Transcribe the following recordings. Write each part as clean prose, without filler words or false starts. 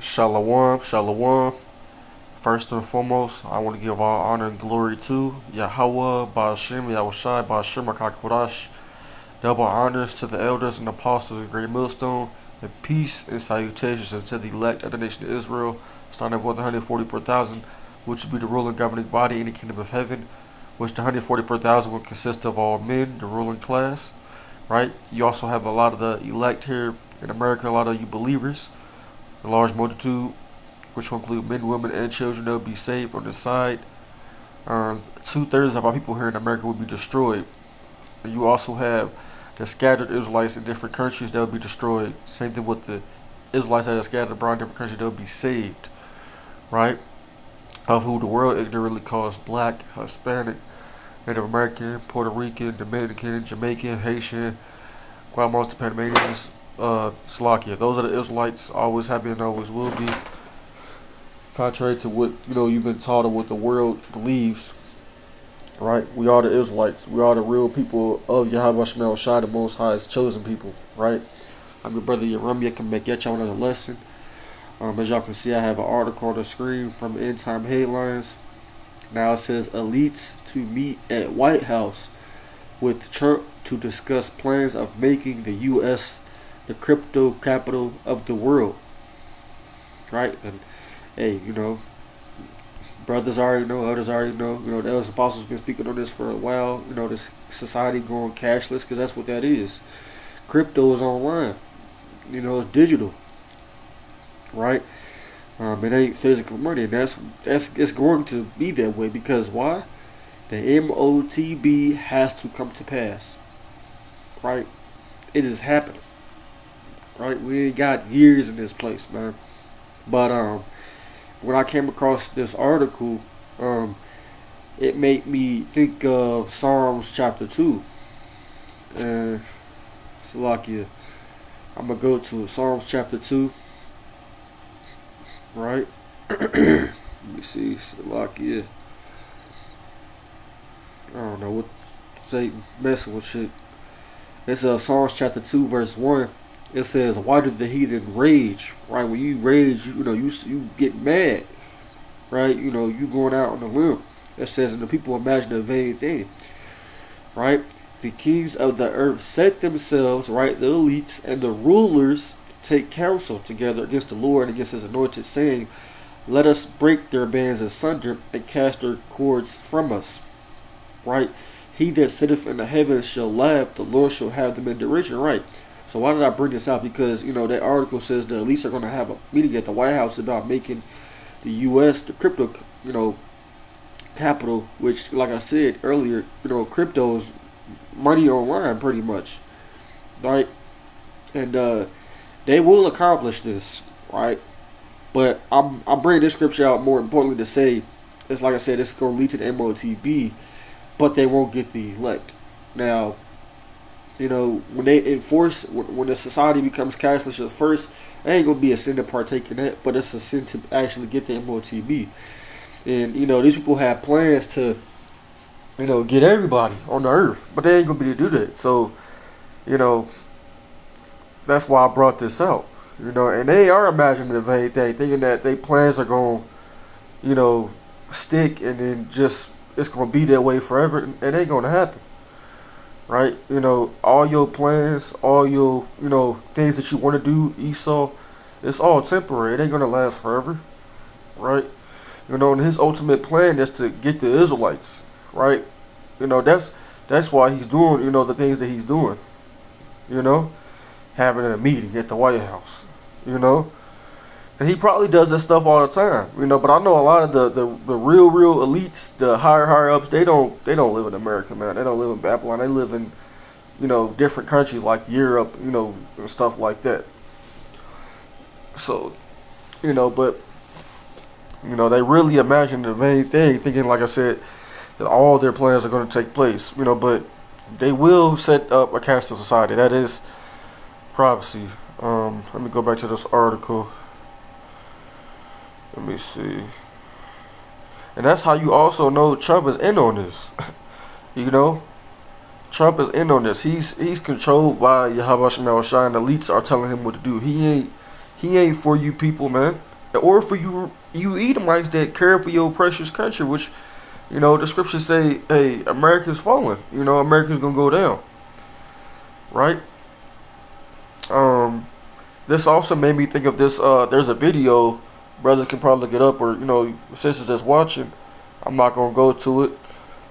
Shalom, shalom. First and foremost, I want to give all honor and glory to Yahweh, Ba'ashem, Yahushai, Ba'ashem, HaKadosh. Double honors to the elders and apostles of Great Millstone, and peace and salutations to the elect of the nation of Israel, starting with the 144,000, which will be the ruling governing body in the kingdom of heaven, which the 144,000 will consist of all men, the ruling class, right? You also have a lot of the elect here in America, a lot of you believers, a large multitude, which will include men, women, and children that will be saved on this side. 2/3 of our people here in America will be destroyed. And you also have the scattered Israelites in different countries that will be destroyed. Same thing with the Israelites that are scattered abroad in different countries that will be saved, right? Of who the world ignorantly calls black, Hispanic, Native American, Puerto Rican, Dominican, Jamaican, Haitian, Guatemalans, Panamanians, Slovakia. Those are the Israelites, always have been, always will be. Contrary to what you've been taught or what the world believes, right? We are the Israelites. We are the real people of Yahweh Shemel Shai, the Most High's chosen people, right? I'm your brother Yeremia. Can make y'all another lesson. As y'all can see, I have an article on the screen from End Time Headlines. Now it says elites to meet at White House with Trump to discuss plans of making the U.S. the crypto capital of the world, right? And hey, brothers already know, others already know. The elders apostles been speaking on this for a while. This society going cashless because that's what that is. Crypto is online. It's digital, right? It ain't physical money, and that's it's going to be that way because why? The MOTB has to come to pass, right? It is happening, right? We ain't got years in this place, man. But when I came across this article, it made me think of Psalms chapter 2. And Salakia, I'm going to go to Psalms chapter 2, right? Let me see, Salakia. I don't know what to say, messing with shit. It's Psalms chapter 2, verse 1. It says, "Why did the heathen rage?" Right, when you rage, you get mad, right? You going out on a limb. It says, "And the people imagine a vain thing." Right, the kings of the earth set themselves, right? The elites and the rulers take counsel together against the Lord and against His anointed, saying, "Let us break their bands asunder and cast their cords from us." Right, he that sitteth in the heavens shall laugh; the Lord shall have them in derision. Right. So why did I bring this out? Because that article says the elites are going to have a meeting at the White House about making the U.S. the crypto, capital. Which, like I said earlier, crypto is money online, pretty much, right? And they will accomplish this, right? But I'm bringing this scripture out more importantly to say, it's like I said, it's going to lead to the MOTB, but they won't get the elect. Now, when they enforce, when the society becomes cashless at first, it ain't gonna be a sin to partake in that, but it's a sin to actually get the MOTB. And these people have plans to, get everybody on the earth, but they ain't gonna be able to do that. So, that's why I brought this out. And they are imagining the vain thing, thinking that their plans are gonna, stick, and then just it's gonna be that way forever, and it ain't gonna happen. Right, all your plans, all your, things that you want to do, Esau, it's all temporary. It ain't gonna last forever, right? And his ultimate plan is to get the Israelites, right? That's why he's doing, the things that he's doing. Having a meeting at the White House, and he probably does that stuff all the time, But I know a lot of the real elites, the higher ups, they don't live in America, man. They don't live in Babylon. They live in different countries like Europe, and stuff like that. So, but they really imagine the vain thing, thinking, like I said, that all their plans are going to take place, But they will set up a caste society. That is prophecy. Let me go back to this article. Let me see. And that's how you also know Trump is in on this. Trump is in on this. He's controlled by Yahweh Shemel Shai, and the elites are telling him what to do. He ain't for you people, man. or for you Edomites that care for your precious country, which, the scriptures say, hey, America's falling. America's gonna go down, right? This also made me think of this. There's a video, brothers can probably look it up, or sisters that's watching. I'm not gonna go to it.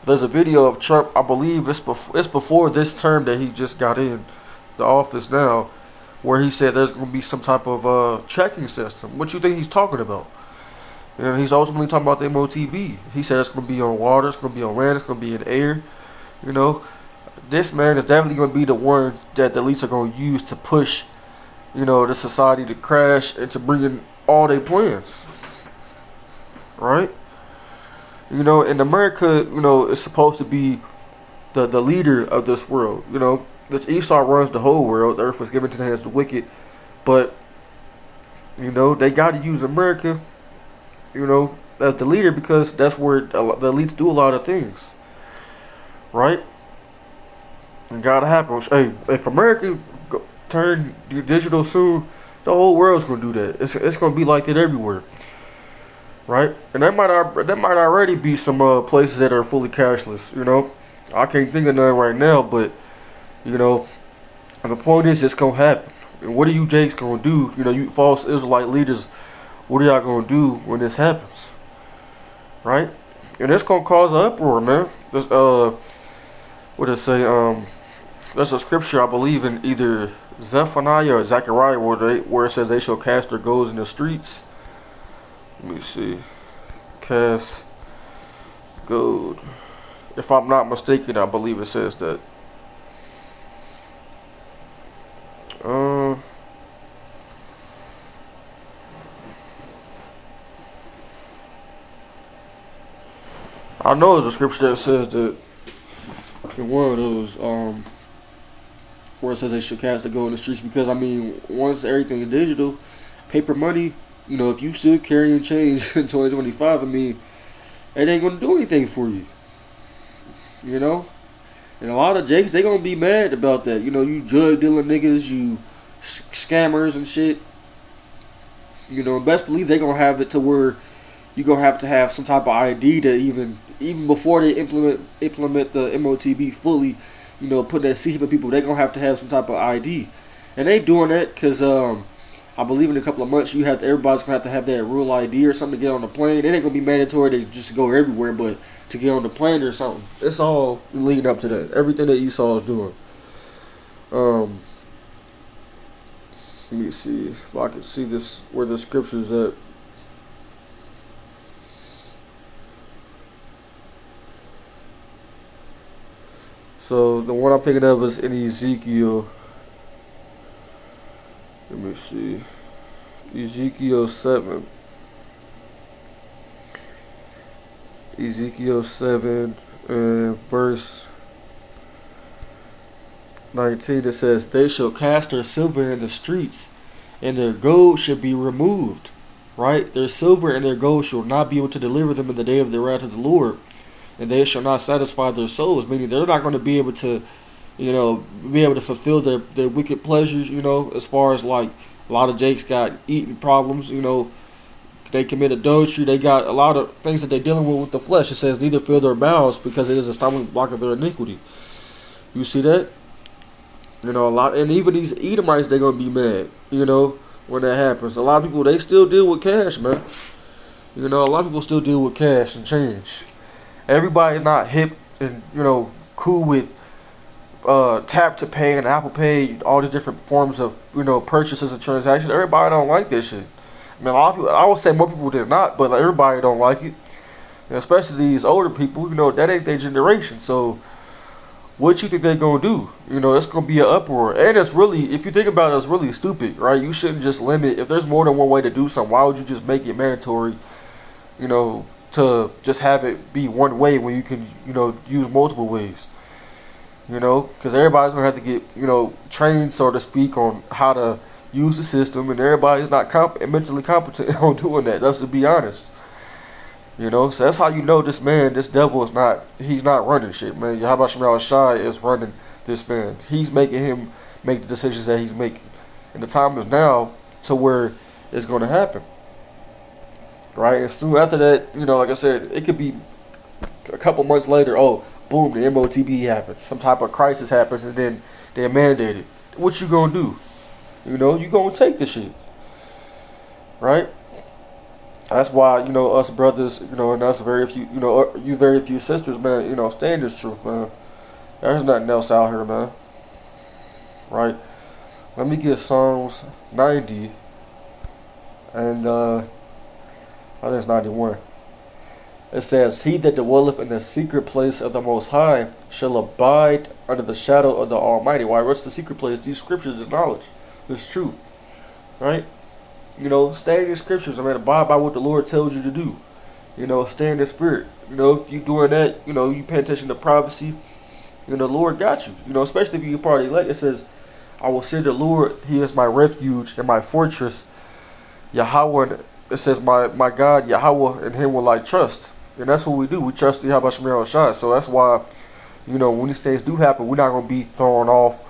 There's a video of Trump. I believe it's before this term that he just got in the office now, where he said there's gonna be some type of checking system. What you think he's talking about? And he's ultimately talking about the MOTB. He said it's gonna be on water, it's gonna be on land, it's gonna be in air. You know, this man is definitely gonna be the one that the elites are gonna use to push, the society to crash and to bring in all their plans. Right? In America, is supposed to be the leader of this world. This Esau runs the whole world. The earth was given to the hands of the wicked. But, they got to use America, as the leader, because that's where the elites do a lot of things. Right? And gotta happen. Hey, if America turn digital soon, the whole world's gonna do that. It's gonna be like that everywhere. Right? And that might already be some places that are fully cashless. I can't think of none right now, but and the point is, it's gonna happen. And what are you Jakes gonna do? You false Israelite leaders, what are y'all gonna do when this happens? Right? And it's gonna cause an uproar, man. This what does it say? There's a scripture I believe in, either Zephaniah or Zechariah, where it says they shall cast their gold in the streets. Let me see. Cast gold. If I'm not mistaken, I believe it says that. I know there's a scripture that says that in one of those, where it says they should cast the gold in the streets, because once everything is digital, paper money, if you still carrying change in 2025, it ain't gonna do anything for you. And a lot of Jakes, they gonna be mad about that. You drug dealing niggas, you scammers and shit. Best believe they gonna have it to where you gonna have to have some type of ID to even before they implement the MOTB fully, put that seat of people, they gonna have to have some type of ID. And they doing that because I believe in a couple of months everybody's gonna have that real ID or something to get on the plane. It ain't gonna be mandatory to just go everywhere, but to get on the plane or something. It's all leading up to that. Everything that Esau is doing. Let me see if I can see this where the scripture's at. So the one I'm thinking of is in Ezekiel. Let me see. Ezekiel 7. Ezekiel 7 and verse 19, it says, they shall cast their silver in the streets, and their gold should be removed. Right? Their silver and their gold shall not be able to deliver them in the day of the wrath of the Lord, and they shall not satisfy their souls, meaning they're not going to be able to fulfill their wicked pleasures, as far as like a lot of Jakes got eating problems, they commit adultery, they got a lot of things that they're dealing with the flesh. It says neither fill their mouths, because it is a stumbling block of their iniquity. You see that? A lot, and even these Edomites, they're gonna be mad, when that happens. A lot of people, they still deal with cash, man. A lot of people still deal with cash and change. Everybody's not hip and cool with tap to pay and Apple Pay, all these different forms of purchases and transactions. Everybody don't like this shit. A lot of people, I would say more people did not, but everybody don't like it. And especially these older people, that ain't their generation. So what you think they gonna do? It's gonna be an uproar. And it's really, if you think about it, it's really stupid, right? You shouldn't just limit, if there's more than one way to do something, why would you just make it mandatory, to just have it be one way when you can, use multiple ways? Because everybody's going to have to get, trained, so to speak, on how to use the system, and everybody's not mentally competent on doing that. Let's just be honest. So that's how this devil he's not running shit, man. Yahweh Shemel Shai is running this man. He's making him make the decisions that he's making. And the time is now to where it's going to happen. right? And soon after that, like I said, it could be a couple months later. Oh, boom, the MOTB happens. Some type of crisis happens, and then they're mandated. What you gonna do? You gonna take the shit, right? That's why us brothers, and us very few, you very few sisters, man. Stand this truth, man. There's nothing else out here, man. Right? Let me get Psalms 90 and I think it's 91. It says, "He that dwelleth in the secret place of the Most High shall abide under the shadow of the Almighty." Why? What's the secret place? These scriptures of knowledge, this truth, right? Stay in the scriptures. I mean, abide by what the Lord tells you to do. Stay in the spirit. If you doing that, you pay attention to prophecy. The Lord got you. Especially if you're part of the elect. It says, "I will say the Lord, He is my refuge and my fortress. Yahweh." It says, my God, Yahweh, in Him will I trust." And that's what we do. We trust the Yahweh Shemir Shai. So that's why, when these things do happen, we're not gonna be thrown off.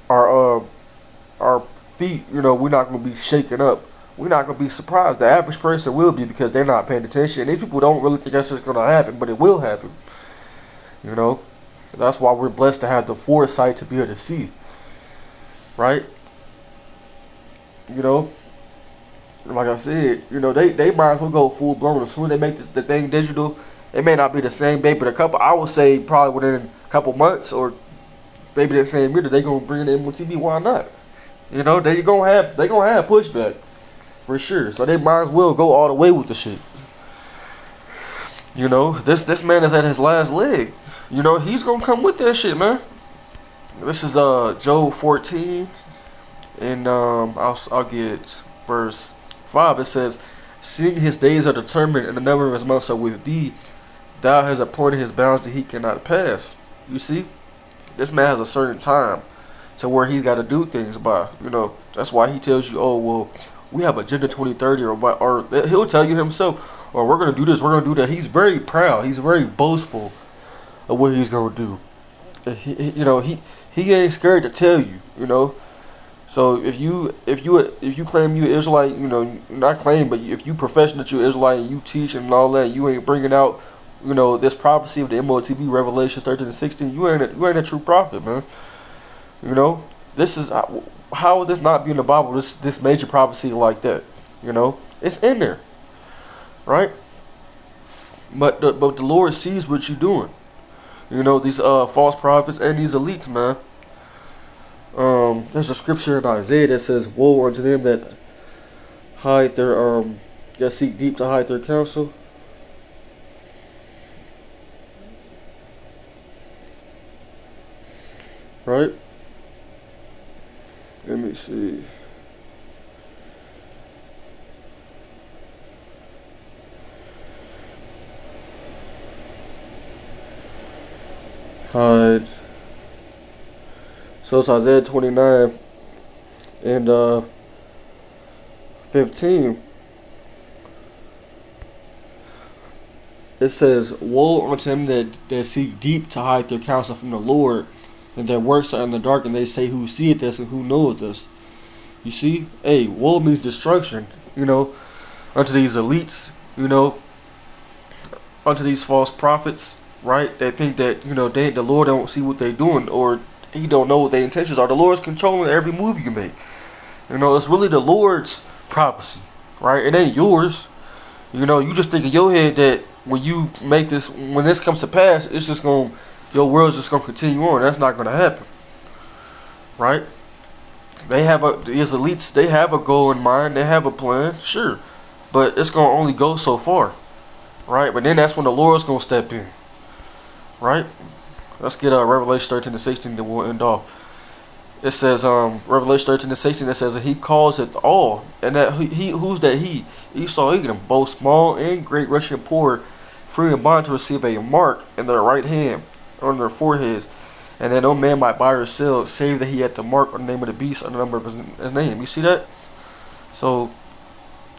Our feet. We're not gonna be shaken up. We're not gonna be surprised. The average person will be, because they're not paying attention. These people don't really think that's just gonna happen, but it will happen. That's why we're blessed to have the foresight to be able to see. Right? Like I said, they might as well go full blown. As soon as they make the thing digital, it may not be the same day, but I would say probably within a couple months or maybe the same year, they gonna bring it in MOTB. Why not? They gonna have pushback for sure. So they might as well go all the way with the shit. This man is at his last leg. He's gonna come with that shit, man. This is Job 14, and I'll get verse 5. It says, "Seeing his days are determined, and the number of his months are with thee, thou hast appointed his bounds that he cannot pass." You see, this man has a certain time to where he's got to do things by. That's why he tells you, "Oh well, we have Agenda 2030," or he'll tell you himself, "Or we're gonna do this, we're gonna do that." He's very proud. He's very boastful of what he's gonna do. He ain't scared to tell you. So if you claim you Israelite, not claim, but if you profess that you're Israelite and you teach and all that, you ain't bringing out, this prophecy of the MOTB, Revelation 13 and 16. You ain't a true prophet, man. This is how would this not be in the Bible? This major prophecy like that, it's in there, right? But the Lord sees what you're doing. These false prophets and these elites, man. There's a scripture in Isaiah that says, "Woe unto them that hide their that seek deep to hide their counsel." Right? Let me see. Hide. So it's Isaiah 29 and 15. It says, "Woe unto them that seek deep to hide their counsel from the Lord, and their works are in the dark, and they say, who seeth this and who knoweth this?" You see? Hey, woe means destruction, unto these elites, unto these false prophets, right? They think that, the Lord don't see what they doing, or He don't know what their intentions are. The Lord's controlling every move you make. It's really the Lord's prophecy, right? It ain't yours. You just think in your head that when you make this, when this comes to pass, it's just your world's just gonna continue on. That's not gonna happen, right? These elites, they have a goal in mind. They have a plan, sure, but it's gonna only go so far, right? But then that's when the Lord's gonna step in, right? Let's get Revelation 13 to 16, then we'll end off. It says, Revelation 13 to 16, it says that He calls it all. And that who's that He? Esau, Edom, both small and great, rich and poor, free and bond, to receive a mark in their right hand, on their foreheads, and that no man might buy or sell, save that he had the mark or the name of the beast or the number of his name. You see that? So,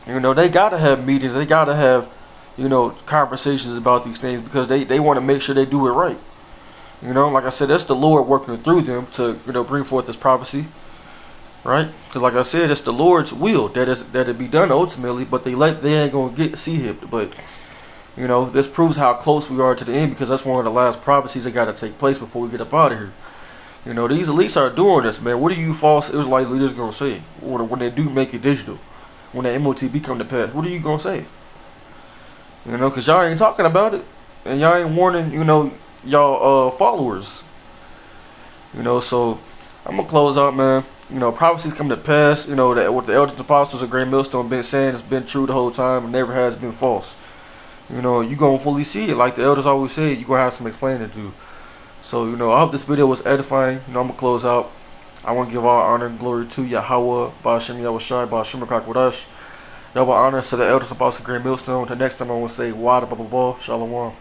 they gotta have meetings. They gotta have, conversations about these things, because they want to make sure they do it right. Like I said, that's the Lord working through them to, bring forth this prophecy. right? Because like I said, it's the Lord's will that it be done ultimately, but they ain't gonna get see it. But you know, this proves how close we are to the end because that's one of the last prophecies that got to take place before we get up out of here. You know, these elites are doing this, man. What are you false Israelite leaders gonna say when they do make it digital? When the MOTB come to pass, what are you gonna say? You know, because y'all ain't talking about it, and y'all ain't warning, you know, y'all followers. You know, so I'm gonna close out, man. You know, prophecies come to pass. You know that what the elders, apostles, and great millstone been saying has been true the whole time and never has been false. You know, you gonna fully see it, like the elders always say. You gonna have some explaining to do. So, you know, I hope this video was edifying. You know, I'm gonna close out. I want to give all honor and glory to Yahweh, Ba'ashem Yahushai, Ba'ashem Rakakwadash. Double honor to the elders, apostles, great millstone. Until next time, I want to say, Wada Baba Shalom.